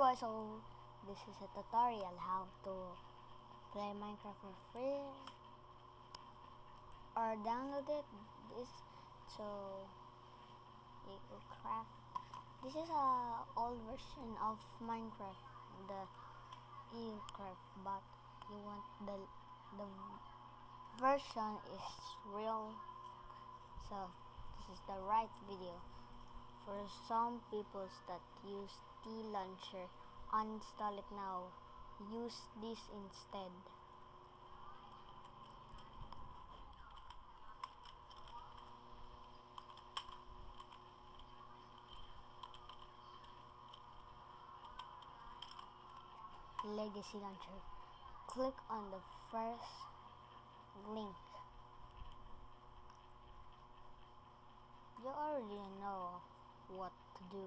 guys, so this is a tutorial how to play Minecraft for free or download it. So EagleCraft. This is a old version of Minecraft, the EagleCraft, but you want the version is real. So this is the right video. For some people that use T-Launcher, uninstall it now. Use this instead. Legacy Launcher. Click on the first link. You already know what to do.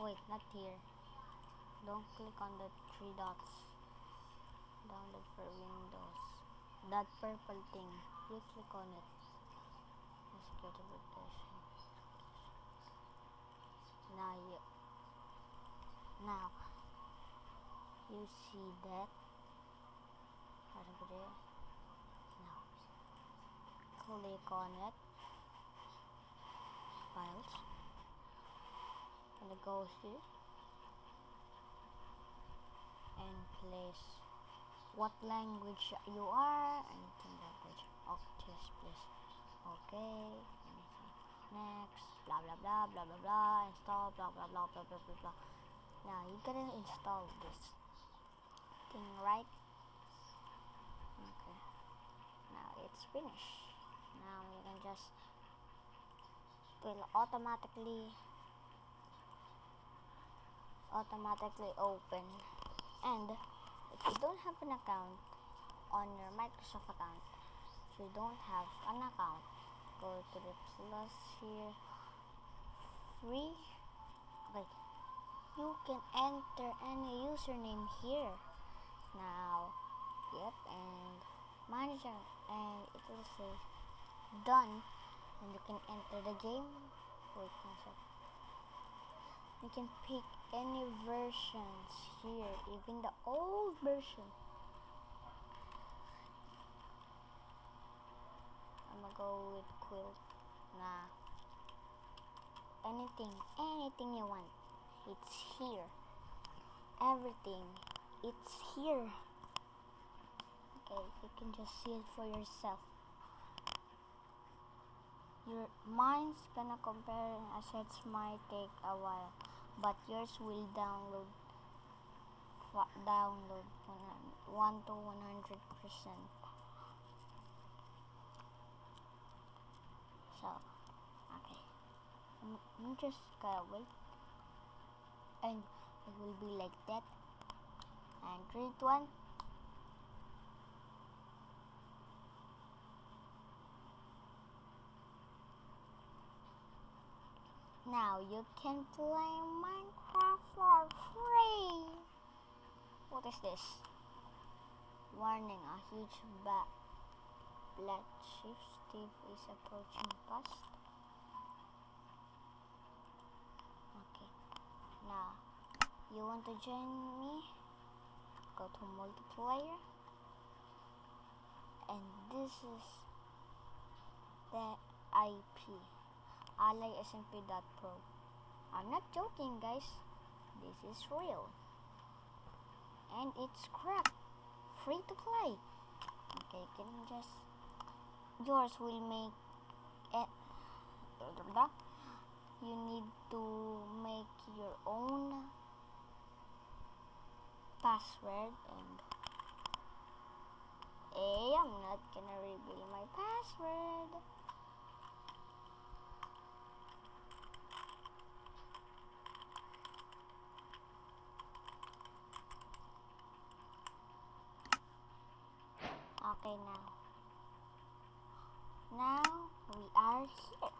Wait, not here. Don't click on the three dots. Download for Windows. That purple thing. You click on it. Security protection. Now you see that. Now click on it. Files. And go here and place what language you are. Anything language. Okay, yes, please. Okay. Next. Blah blah blah blah blah blah. Install. Blah blah blah blah blah blah blah. Now you gotta install this thing, right? Okay. Now it's finished. Now you can just will automatically open. And if you don't have an account on your Microsoft account, if you don't have an account, go to the plus here, free. Okay, you can enter any username here. Now, yep, and manager, and it will say done, and you can enter the game. Wait one second. You can pick any versions here, even the old version. I'm gonna go with Quilt. Nah. Anything you want. It's here. Everything. It's here. Okay, you can just see it for yourself. Your mine's gonna compare assets might take a while, but yours will download 1 to 100%. So, okay, I'm just gonna wait, and it will be like that. And 3, 2, 1. Now you can play Minecraft for free. What is this? Warning, a huge black ship Steve is approaching fast. Okay. Now, you want to join me? Go to multiplayer. And this is the IP. AllySMP.pro. I'm not joking, guys. This is real. And it's cracked. Free to play. Okay, can you just... Yours will make it... You need to make your own password, and... I'm not gonna reveal my password. Okay, now we are here.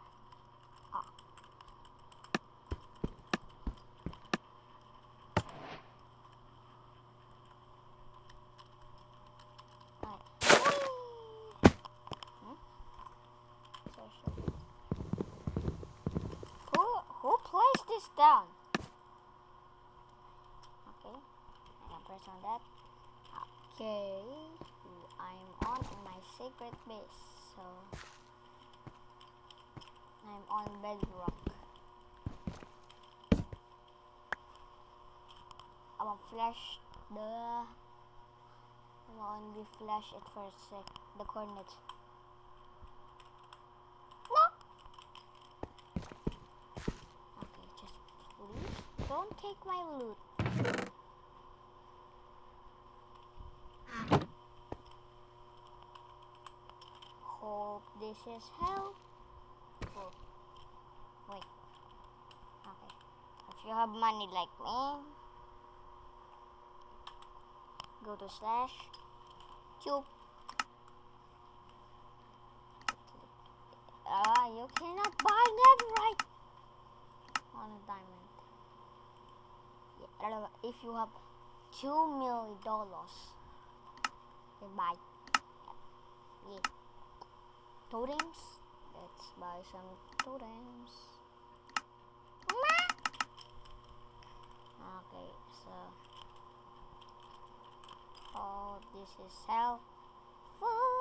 Right. this down? Okay, I can press on that. Okay, I'm on my secret base, so I'm on bedrock. I'm gonna flash I'm gonna flash it for a sec. The coordinates. No. Okay, just please don't take my loot. Hope this is helpful. Wait. Okay. If you have money like me, go to slash tube. You cannot buy netherite on a diamond. Yeah, if you have $2 million, then buy. Yeah. Totems. Let's buy some totems. Okay, so this is helpful.